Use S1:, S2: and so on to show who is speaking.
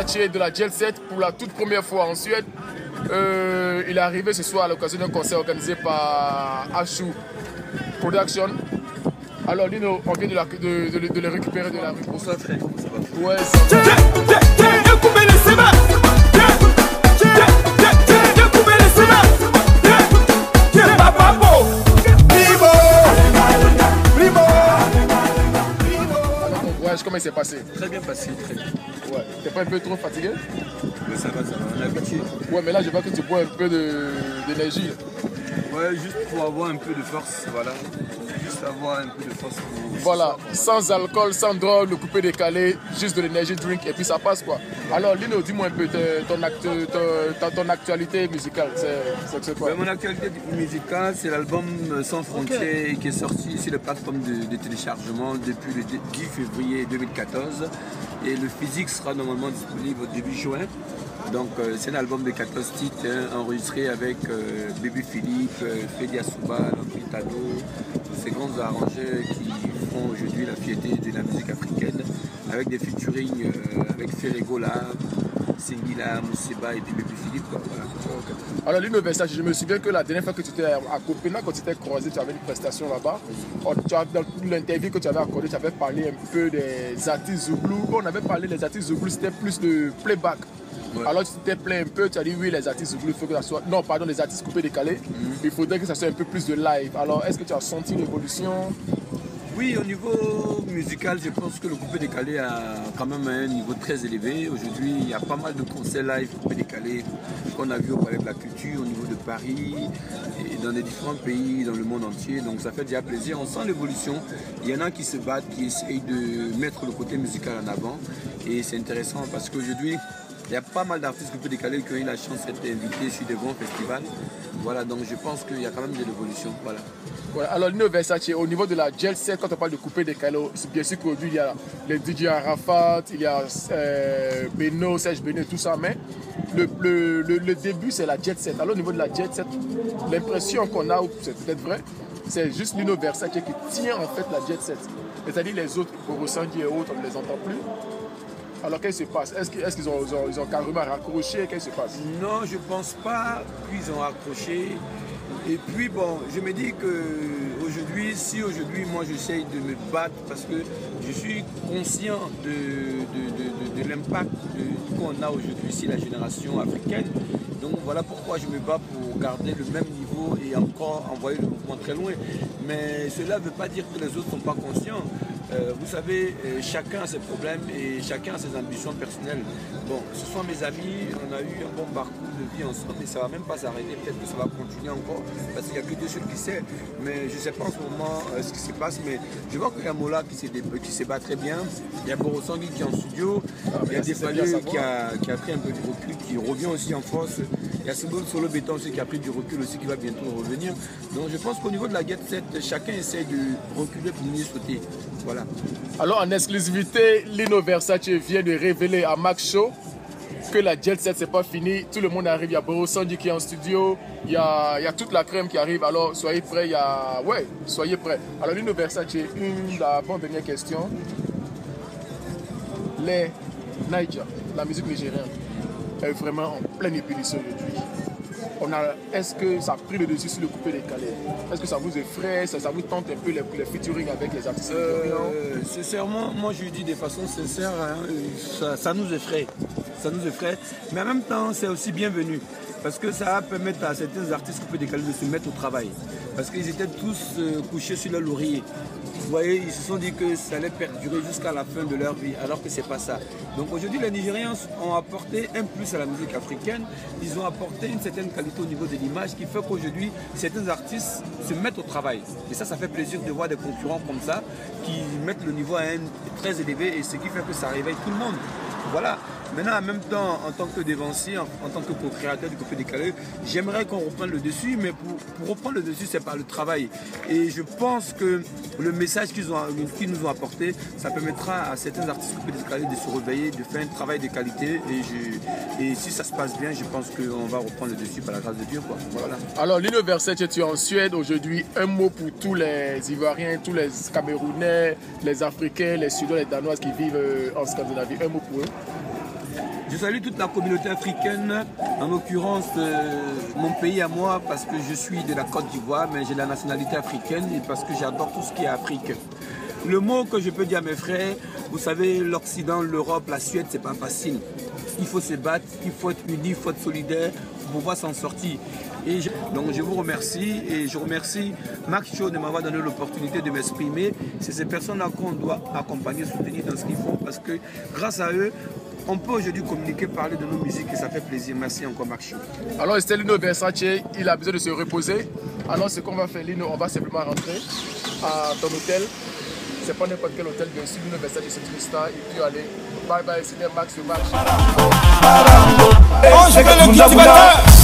S1: Versace de la Jet Set pour la toute première fois en Suède. Il est arrivé ce soir à l'occasion d'un concert organisé par Ashu Production. Alors Lino, on vient de les récupérer de la rue.
S2: Bonsoir frère, comment ça va?
S1: Ouais, ça va. Comment il s'est passé?
S2: Très bien passé, très bien.
S1: Ouais. T'es pas un peu trop fatigué?
S2: Mais ça va, on est habitué.
S1: Ouais, mais là je vois que tu bois un peu d'énergie.
S2: Ouais, juste pour avoir un peu de force, voilà. Juste avoir un peu de force pour...
S1: Voilà, sans alcool, sans drogue, le coupé décalé, juste de l'énergie drink et puis ça passe quoi. Alors Lino, dis-moi un peu ton actualité musicale, c'est quoi?
S2: Mon actualité musicale, c'est l'album Sans Frontières qui est sorti sur la plateforme de téléchargement depuis le 10 février 2014 et le physique sera normalement disponible au début juin. Donc c'est un album de 14 titres enregistré avec Bébé Philippe, Freddy Asuba, Lampritano, ces grands arrangeurs qui font aujourd'hui la fierté de la musique africaine avec des featuring avec Ferregola, Singila, Mousseba et puis Bébé Philippe. Voilà.
S1: Okay. Alors Lino Versace, je me souviens que la dernière fois que tu étais à Copenhague, quand tu t'es croisé, tu avais une prestation là-bas. Dans l'interview que tu avais accordée, tu avais parlé un peu des artistes Zouglou. On avait parlé des artistes Zouglou, c'était plus de playback. Ouais. Alors tu t'es plaint un peu, tu as dit oui les artistes Zouglou, il faut que ça soit... Non pardon, les artistes coupés décalés, il faudrait que ça soit un peu plus de live. Alors est-ce que tu as senti l'évolution?
S2: Oui, au niveau musical, je pense que le coupé décalé a quand même un niveau très élevé. Aujourd'hui, il y a pas mal de concerts live coupé décalé qu'on a vu au Palais de la Culture, au niveau de Paris et dans les différents pays dans le monde entier. Donc ça fait déjà plaisir. On sent l'évolution. Il y en a qui se battent, qui essayent de mettre le côté musical en avant. Et c'est intéressant parce qu'aujourd'hui, il y a pas mal d'artistes coupés décalés qui ont eu la chance d'être invités sur des grands festivals. Voilà, donc je pense qu'il y a quand même de l'évolution. Voilà.
S1: Ouais, alors Lino Versace, au niveau de la Jet Set, quand on parle de coupé décalé, bien sûr qu'aujourd'hui il y a les DJ Arafat, il y a Beno, Serge Beno et tout ça, mais le début c'est la Jet Set. Alors au niveau de la Jet Set, l'impression qu'on a, ou c'est peut-être vrai, c'est juste Lino Versace qui tient en fait la Jet Set. C'est-à-dire les autres, Borosanji et autres, on ne les entend plus. Alors qu'est-ce qui se passe? Est-ce qu'ils ont carrément raccroché? Qu'est-ce qui se passe?
S2: Non, je ne pense pas qu'ils ont raccroché. Et puis bon, je me dis que aujourd'hui, moi j'essaye de me battre parce que je suis conscient de l'impact qu'on a aujourd'hui sur la génération africaine. Donc voilà pourquoi je me bats pour garder le même niveau et encore envoyer le mouvement très loin. Mais cela ne veut pas dire que les autres ne sont pas conscients. Vous savez, chacun a ses problèmes et chacun a ses ambitions personnelles. Bon, ce sont mes amis, on a eu un bon parcours de vie ensemble et ça ne va même pas s'arrêter. Peut-être que ça va continuer encore parce qu'il n'y a que Dieu seul qui sait. Mais je ne sais pas en ce moment ce qui se passe. Mais je vois qu'il y a Mola qui se bat très bien. Il y a Borosangi qui est en studio. Il y a Defalé qui a pris un peu de recul, qui revient aussi en force. Il y a Solo Béton aussi qui a pris du recul aussi, qui va bientôt revenir. Donc je pense qu'au niveau de la Jet Set, chacun essaie de reculer pour mieux sauter. Voilà.
S1: Alors en exclusivité, Lino Versace vient de révéler à Max Show que la Jet Set c'est pas fini. Tout le monde arrive. Il y a Borosanji qui est en studio. Il y a toute la crème qui arrive. Alors soyez prêts. Ouais, soyez prêts. Alors Lino Versace, la bonne dernière question. Les Niger, la musique nigérienne, est vraiment en pleine ébullition aujourd'hui. Est-ce que ça a pris le dessus sur le coupé décalé? Est-ce que ça vous effraie, ça vous tente un peu les featuring avec les artistes nigériens?
S2: Sincèrement, moi je dis de façon sincère, hein, ça nous effraie. Ça nous effraie, mais en même temps c'est aussi bienvenu. Parce que ça va permettre à certains artistes coupés décalés de se mettre au travail. Parce qu'ils étaient tous couchés sur leur laurier. Vous voyez, ils se sont dit que ça allait perdurer jusqu'à la fin de leur vie, alors que ce n'est pas ça. Donc aujourd'hui, les Nigériens ont apporté un plus à la musique africaine. Ils ont apporté une certaine qualité au niveau de l'image qui fait qu'aujourd'hui, certains artistes se mettent au travail. Et ça fait plaisir de voir des concurrents comme ça qui mettent le niveau à un très élevé et ce qui fait que ça réveille tout le monde. Voilà. Maintenant, en même temps, en tant que dévancier, en tant que co-créateur du coupé décalé, j'aimerais qu'on reprenne le dessus, mais pour reprendre le dessus, c'est par le travail. Et je pense que le message qu'ils nous ont apporté, ça permettra à certains artistes coupés décalés de se réveiller, de faire un travail de qualité. Et si ça se passe bien, je pense qu'on va reprendre le dessus par la grâce de Dieu, quoi. Voilà.
S1: Alors, Lino Versace, tu es en Suède aujourd'hui. Un mot pour tous les Ivoiriens, tous les Camerounais, les Africains, les Suédois, les Danois qui vivent en Scandinavie. Un mot pour eux.
S2: Je salue toute la communauté africaine, en l'occurrence mon pays à moi, parce que je suis de la Côte d'Ivoire, mais j'ai la nationalité africaine et parce que j'adore tout ce qui est Afrique. Le mot que je peux dire à mes frères, vous savez, l'Occident, l'Europe, la Suède, c'est pas facile. Il faut se battre, il faut être unis, il faut être solidaire pour pouvoir s'en sortir. Donc je vous remercie et je remercie Max Show de m'avoir donné l'opportunité de m'exprimer. C'est ces personnes-là qu'on doit accompagner, soutenir dans ce qu'ils font parce que grâce à eux, on peut aujourd'hui communiquer, parler de nos musiques et ça fait plaisir. Merci encore Max Show.
S1: Alors Stelino Versace, il a besoin de se reposer. Alors ce qu'on va faire, Lino, on va simplement rentrer à ton hôtel. C'est pas n'importe quel hôtel, bien sûr, Lino Versace, c'est une star. Et puis allez, bye bye, c'était Max.
S3: Oh, je veux le